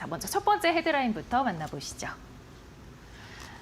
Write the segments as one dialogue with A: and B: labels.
A: 자, 먼저 첫 번째 헤드라인부터 만나보시죠.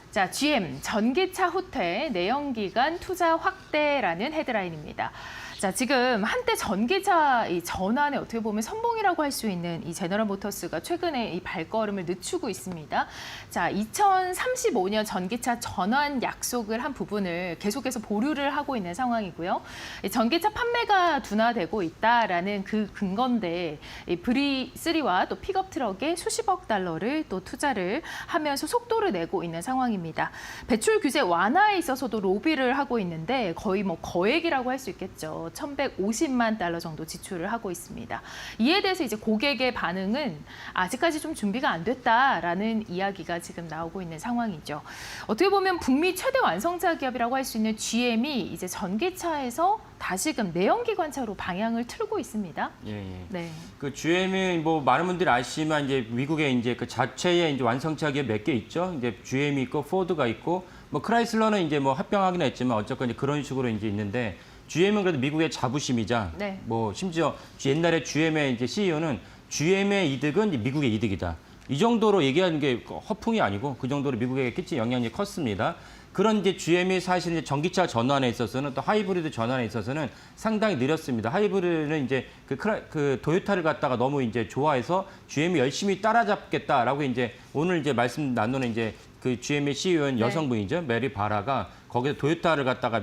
A: 자, GM 전기차 후퇴 내연기관 투자 확대라는 헤드라인입니다. 자, 지금 한때 전기차 이 전환에 어떻게 보면 선봉이라고 할 수 있는 이 제너럴 모터스가 최근에 이 발걸음을 늦추고 있습니다. 자, 2035년 전기차 전환 약속을 한 부분을 계속해서 보류를 하고 있는 상황이고요. 이 전기차 판매가 둔화되고 있다라는 그 근거인데 이 브리3와 또 픽업 트럭에 수십억 달러를 또 투자를 하면서 속도를 내고 있는 상황입니다. 배출 규제 완화에 있어서도 로비를 하고 있는데 거의 뭐 거액이라고 할 수 있겠죠. 1,150만 달러 정도 지출을 하고 있습니다. 이에 대해서 이제 고객의 반응은 아직까지 좀 준비가 안 됐다라는 이야기가 지금 나오고 있는 상황이죠. 어떻게 보면 북미 최대 완성차 기업이라고 할 수 있는 GM이 이제 전기차에서 다시금 내연기관차로 방향을 틀고 있습니다.
B: 예.
A: 네.
B: 그 GM이 뭐 많은 분들이 아시지만 이제 미국에 이제 그 자체의 이제 완성차 기업 몇 개 있죠. 이제 GM이 있고 포드가 있고 뭐 크라이슬러는 이제 뭐 합병하긴 했지만 어쨌건 이제 그런 식으로 이제 있는데 GM은 그래도 미국의 자부심이자
A: 네.
B: 뭐 심지어 옛날에 GM의 이제 CEO는 GM의 이득은 이제 미국의 이득이다. 이 정도로 얘기하는 게 허풍이 아니고 그 정도로 미국에게 끼친 영향이 컸습니다. 그런 이제 GM이 사실 이제 전기차 전환에 있어서는 또 하이브리드 전환에 있어서는 상당히 느렸습니다. 하이브리드는 이제 그 도요타를 갖다가 너무 이제 좋아해서 GM이 열심히 따라잡겠다라고 이제 오늘 이제 말씀 나누는 이제 그 GM의 CEO인
A: 네.
B: 여성분이죠. 메리 바라가 거기서 도요타를 갖다가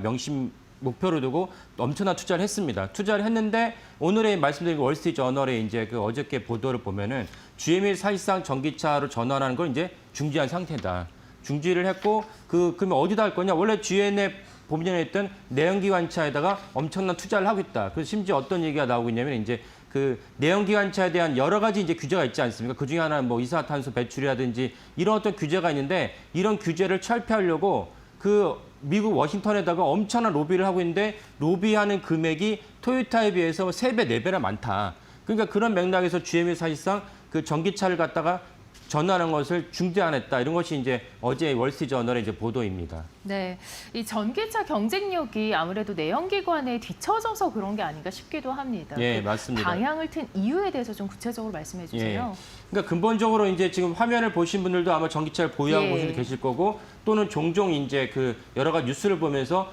B: 목표로 두고 엄청난 투자를 했습니다. 투자를 했는데 오늘의 말씀드린 월스트리트저널에 이제 그 어저께 보도를 보면은 GM이 사실상 전기차로 전환하는 걸 이제 중지한 상태다. 중지를 했고 그러면 어디다 할 거냐? 원래 GM에 보면했던 내연기관차에다가 엄청난 투자를 하고 있다. 그래서 심지어 어떤 얘기가 나오고 있냐면 이제 그 내연기관차에 대한 여러 가지 이제 규제가 있지 않습니까? 그 중에 하나는 뭐 이산화탄소 배출이라든지 이런 어떤 규제가 있는데 이런 규제를 철폐하려고 그 미국 워싱턴에다가 엄청난 로비를 하고 있는데 로비하는 금액이 토요타에 비해서 3배, 4배나 많다. 그러니까 그런 맥락에서 GM이 사실상 그 전기차를 갖다가 전환한 것을 중지 안 했다. 이런 것이 이제 어제 월스트리트저널의 이제 보도입니다.
A: 네, 이 전기차 경쟁력이 아무래도 내연기관에 뒤처져서 그런 게 아닌가 싶기도 합니다.
B: 예,
A: 그
B: 맞습니다.
A: 방향을 튼 이유에 대해서 좀 구체적으로 말씀해 주세요.
B: 예. 그러니까 근본적으로 이제 지금 화면을 보신 분들도 아마 전기차를 보유하고
A: 예.
B: 보신 분도 계실 거고 또는 종종 이제 그 여러 가지 뉴스를 보면서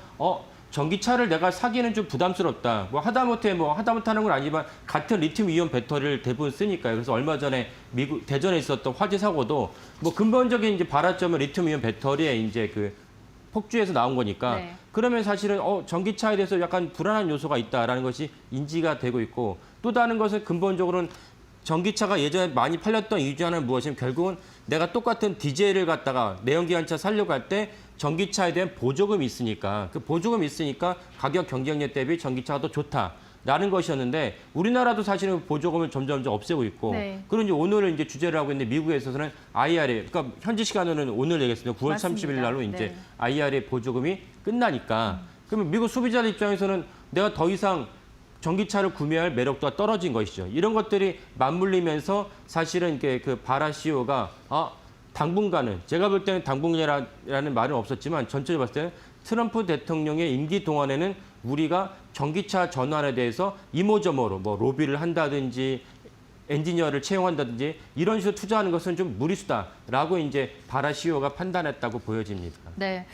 B: 전기차를 내가 사기는 좀 부담스럽다. 뭐 하다못해 하는 건 아니지만 같은 리튬 이온 배터리를 대부분 쓰니까요. 그래서 얼마 전에 미국 대전에 있었던 화재 사고도 뭐 근본적인 이제 발화점은 리튬 이온 배터리에 이제 그 폭주해서 나온 거니까
A: 네.
B: 그러면 사실은 전기차에 대해서 약간 불안한 요소가 있다라는 것이 인지가 되고 있고 또 다른 것은 근본적으로는 전기차가 예전에 많이 팔렸던 이유 중 하나는 무엇이냐면 결국은 내가 똑같은 디젤을 갖다가 내연기관차 살려고 할 때 전기차에 대한 보조금이 있으니까 그 보조금이 있으니까 가격 경쟁력 대비 전기차가 더 좋다라는 것이었는데 우리나라도 사실은 보조금을 점점 없애고 있고
A: 네.
B: 그리고 이제 오늘 이제 주제를 하고 있는데 미국에서는 IRA 그러니까 현지 시간으로는 오늘 얘기했습니다. 9월
A: 맞습니다.
B: 30일 날로 이제
A: 네.
B: IRA 보조금이 끝나니까 그러면 미국 소비자들 입장에서는 내가 더 이상 전기차를 구매할 매력도가 떨어진 것이죠. 이런 것들이 맞물리면서 사실은 그 바라 CEO가 당분간은 제가 볼 때는 당분간이라는 말은 없었지만 전체적으로 봤을 때는 트럼프 대통령의 임기 동안에는 우리가 전기차 전환에 대해서 이모저모로 뭐 로비를 한다든지 엔지니어를 채용한다든지 이런 식으로 투자하는 것은 좀 무리수다라고 이제 바라 CEO가 판단했다고 보여집니다.
A: 네.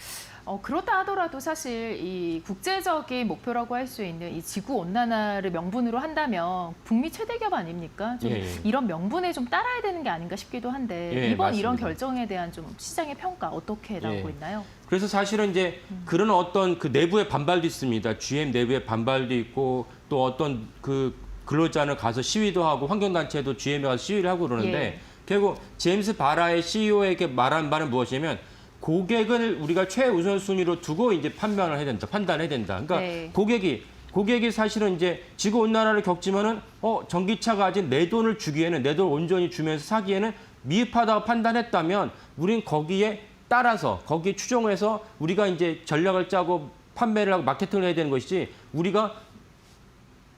A: 그렇다 하더라도 사실 이 국제적인 목표라고 할 수 있는 이 지구 온난화를 명분으로 한다면 북미 최대 기업 아닙니까? 좀
B: 예.
A: 이런 명분에 좀 따라야 되는 게 아닌가 싶기도 한데
B: 예,
A: 이번
B: 맞습니다.
A: 이런 결정에 대한 좀 시장의 평가 어떻게 나오고
B: 예.
A: 있나요?
B: 그래서 사실은 이제 그런 어떤 그 내부의 반발도 있습니다. GM 내부의 반발도 있고 또 어떤 그 근로자는 가서 시위도 하고 환경단체도 GM에 가서 시위를 하고 그러는데
A: 예.
B: 결국 제임스 바라의 CEO에게 말한 바는 무엇이냐면 고객을 우리가 최우선순위로 두고 이제 판단을 해야 된다. 그러니까
A: 네.
B: 고객이 사실은 이제 지구 온난화를 겪지만은 전기차가 아직 내 돈을 주기에는 내 돈을 온전히 주면서 사기에는 미흡하다고 판단했다면 우린 거기에 따라서 거기에 추종해서 우리가 이제 전략을 짜고 판매를 하고 마케팅을 해야 되는 것이지 우리가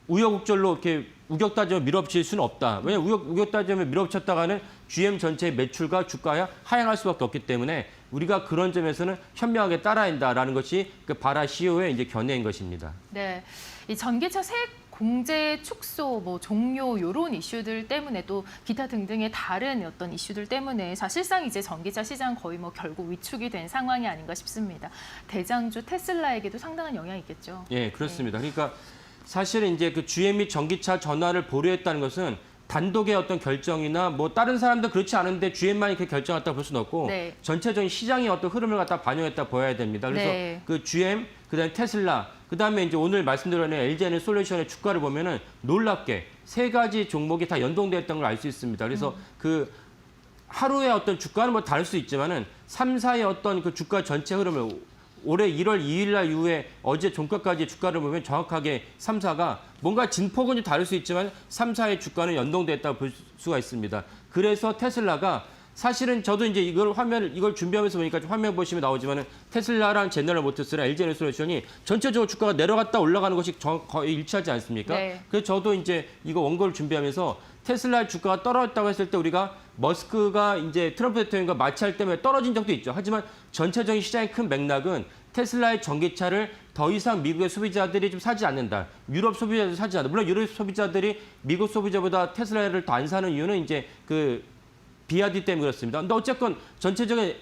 B: 우여곡절로 이렇게 우격다짐을 밀어붙일 수는 없다. 왜냐하면 우격다짐을 밀어붙였다가는 GM 전체의 매출과 주가가 하향할 수밖에 없기 때문에 우리가 그런 점에서는 현명하게 따라야 한다라는 것이 그 바라 CEO의 이제 견해인 것입니다.
A: 네. 이 전기차 세액 공제 축소, 뭐 종료 이런 이슈들 때문에 또 기타 등등의 다른 어떤 이슈들 때문에 사실상 이제 전기차 시장 거의 뭐 결국 위축이 된 상황이 아닌가 싶습니다. 대장주 테슬라에게도 상당한 영향이 있겠죠.
B: 예, 그렇습니다. 그러니까 사실은 이제 그 GM이 전기차 전환을 보류했다는 것은 단독의 어떤 결정이나 뭐 다른 사람도 그렇지 않은데 GM만이 그 결정했다 볼 수는 없고
A: 네.
B: 전체적인 시장의 어떤 흐름을 갖다 반영했다 보여야 됩니다. 그래서
A: 네.
B: 그 GM, 그다음에 테슬라, 그다음에 이제 오늘 말씀드린 LG에너솔루션의 주가를 보면은 놀랍게 세 가지 종목이 다 연동됐던 걸 알 수 있습니다. 그래서 그 하루의 어떤 주가는 뭐 다를 수 있지만은 3, 4의 어떤 그 주가 전체 흐름을 올해 1월 2일 날 이후에 어제 종가까지 주가를 보면 정확하게 3, 4가 뭔가 진폭은 좀 다를 수 있지만 3, 4의 주가는 연동됐다고 볼 수가 있습니다. 그래서 테슬라가 사실은 저도 이제 이걸 준비하면서 보니까 좀 화면 보시면 나오지만은 테슬라랑 제너럴 모터스랑 LG에너솔루션이 전체적으로 주가가 내려갔다 올라가는 것이 거의 일치하지 않습니까?
A: 네.
B: 그래서 저도 이제 이거 원고를 준비하면서 테슬라 주가가 떨어졌다고 했을 때 우리가 머스크가 이제 트럼프 대통령과 마찰 때문에 떨어진 적도 있죠. 하지만 전체적인 시장의 큰 맥락은 테슬라의 전기차를 더 이상 미국의 소비자들이 좀 사지 않는다. 유럽 소비자들이 사지 않는다. 물론 유럽 소비자들이 미국 소비자보다 테슬라를 더 안 사는 이유는 이제 그 비아디 때문에 그렇습니다. 근데 어쨌건 전체적인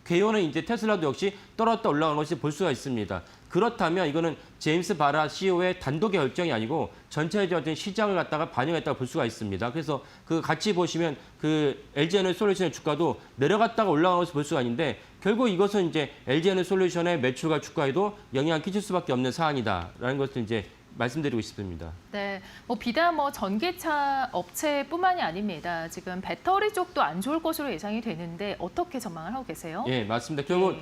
B: 개요는 이제 테슬라도 역시 떨어졌다 올라간 것이 볼 수가 있습니다. 그렇다면 이거는 제임스 바라 CEO의 단독의 결정이 아니고 전체적인 시장을 갖다가 반영했다고 볼 수가 있습니다. 그래서 그 같이 보시면 그 LG에너솔루션의 주가도 내려갔다가 올라간 것을 볼 수가 있는데 결국 이것은 이제 LG에너솔루션의 매출과 주가에도 영향을 끼칠 수밖에 없는 사안이다라는 것을 이제 말씀드리고 싶습니다.
A: 네, 뭐 비단 뭐 전기차 업체뿐만이 아닙니다. 지금 배터리 쪽도 안 좋을 것으로 예상이 되는데 어떻게 전망을 하고 계세요?
B: 예, 맞습니다. 결국
A: 네.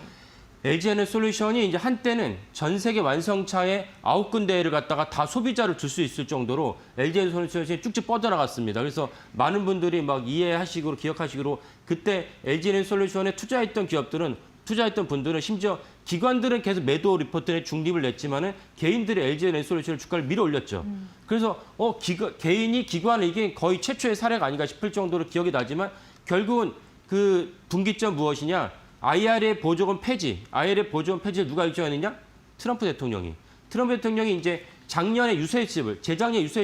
B: LG에너솔루션이 이제 한때는 전 세계 완성차의 9군데를 갖다가 다 소비자를 줄 수 있을 정도로 LG에너솔루션이 쭉쭉 뻗어나갔습니다. 그래서 많은 분들이 막 이해하시고 기억하시기로 그때 LG에너솔루션에 투자했던 분들은 심지어 기관들은 계속 매도 리포트에 중립을 냈지만은 개인들이 LG에너솔루션 주가를 밀어 올렸죠. 그래서 개인이 기관을 이게 거의 최초의 사례가 아닌가 싶을 정도로 기억이 나지만 결국은 그 분기점 무엇이냐? IRA 보조금 폐지. IRA 보조금 폐지를 누가 결정했느냐? 트럼프 대통령이 이제 재작년 유세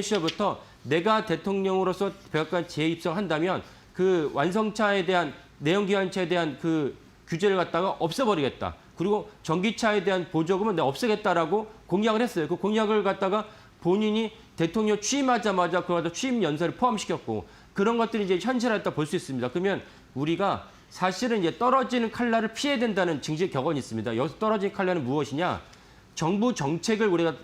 B: 시절부터 내가 대통령으로서 백악관 재입성한다면 그 완성차에 대한 내연기관차에 대한 그 규제를 갖다가 없애버리겠다. 그리고 전기차에 대한 보조금은 내가 없애겠다라고 공약을 했어요. 그 공약을 갖다가 본인이 대통령 취임하자마자 그걸 갖다 취임 연설을 포함시켰고 그런 것들이 이제 현실화했다 볼 수 있습니다. 그러면 우리가 사실은 이제 떨어지는 칼날을 피해야 된다는 징계 격언이 있습니다. 여기서 떨어지는 칼날은 무엇이냐? 정부 정책을 우리가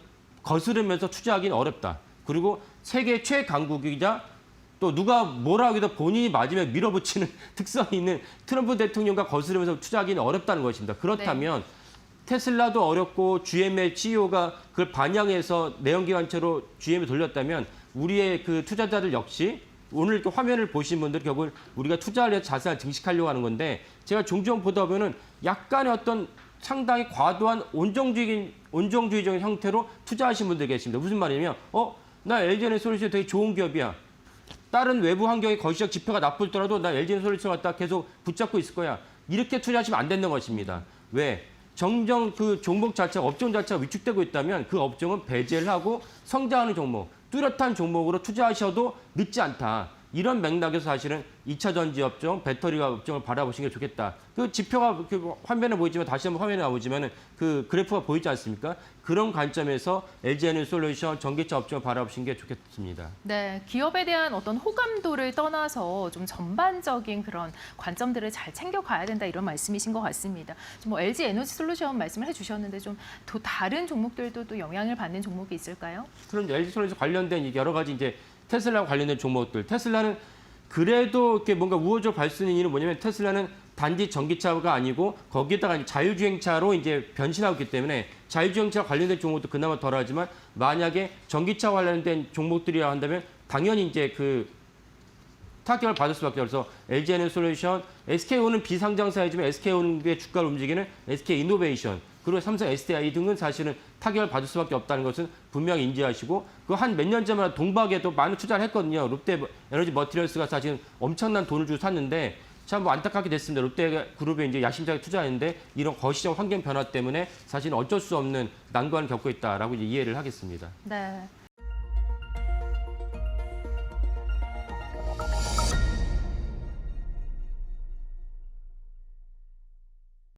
B: 거스르면서 투자하기는 어렵다. 그리고 세계 최강국이자 또 누가 뭐라 하기도 본인이 맞으면 밀어붙이는 특성이 있는 트럼프 대통령과 거스르면서 투자하기는 어렵다는 것입니다. 그렇다면 테슬라도 어렵고 GM의 CEO가 그걸 반영해서 내연기관차로 GM에 돌렸다면 우리의 그 투자자들 역시 오늘 이렇게 화면을 보신 분들 결국 우리가 투자를 해서 자산을 증식하려고 하는 건데 제가 종종 보다 보면 약간의 어떤 상당히 과도한 온정주의적인 형태로 투자하신 분들 계십니다. 무슨 말이냐면 나 LG에너솔루션 되게 좋은 기업이야. 다른 외부 환경의 거시적 지표가 나쁘더라도 나 LG에너솔루션 갖다 계속 붙잡고 있을 거야. 이렇게 투자하시면 안 되는 것입니다. 왜? 정정 그 종목 자체가 업종 자체가 위축되고 있다면 그 업종은 배제를 하고 성장하는 종목, 뚜렷한 종목으로 투자하셔도 늦지 않다. 이런 맥락에서 사실은 2차 전지 업종, 배터리 업종을 바라보시는 게 좋겠다. 그 지표가 화면에 보이지만 다시 한번 화면에 나오지만 그 그래프가 보이지 않습니까? 그런 관점에서 LG에너솔루션 전기차 업종을 바라보시는 게 좋겠습니다.
A: 네, 기업에 대한 어떤 호감도를 떠나서 좀 전반적인 그런 관점들을 잘 챙겨가야 된다 이런 말씀이신 것 같습니다. 뭐 LG에너지솔루션 말씀을 해주셨는데 좀 또 다른 종목들도 또 영향을 받는 종목이 있을까요?
B: 그런 LG솔루션 관련된 여러 가지 이제 테슬라와 관련된 종목들. 테슬라는 그래도 이렇게 뭔가 우호적으로 볼 수 있는 이유는 뭐냐면 테슬라는 단지 전기차가 아니고 거기에다가 자율주행차로 이제 변신하고 있기 때문에 자율주행차 관련된 종목도 그나마 덜하지만 만약에 전기차 관련된 종목들이라 한다면 당연히 이제 그 타격을 받을 수밖에 없어서 LG에너솔루션, SK온은 비상장사이지만 SK온의 주가를 움직이는 SK이노베이션 그리고 삼성 SDI 등은 사실은 타격을 받을 수밖에 없다는 것은 분명히 인지하시고 그 한 몇 년 전만 동박에도 많은 투자를 했거든요. 롯데 에너지 머티리얼스가 사실은 엄청난 돈을 주고 샀는데 참 뭐 안타깝게 됐습니다. 롯데 그룹에 이제 야심차게 투자했는데 이런 거시적 환경 변화 때문에 사실은 어쩔 수 없는 난관을 겪고 있다라고 이제 이해를 하겠습니다.
A: 네.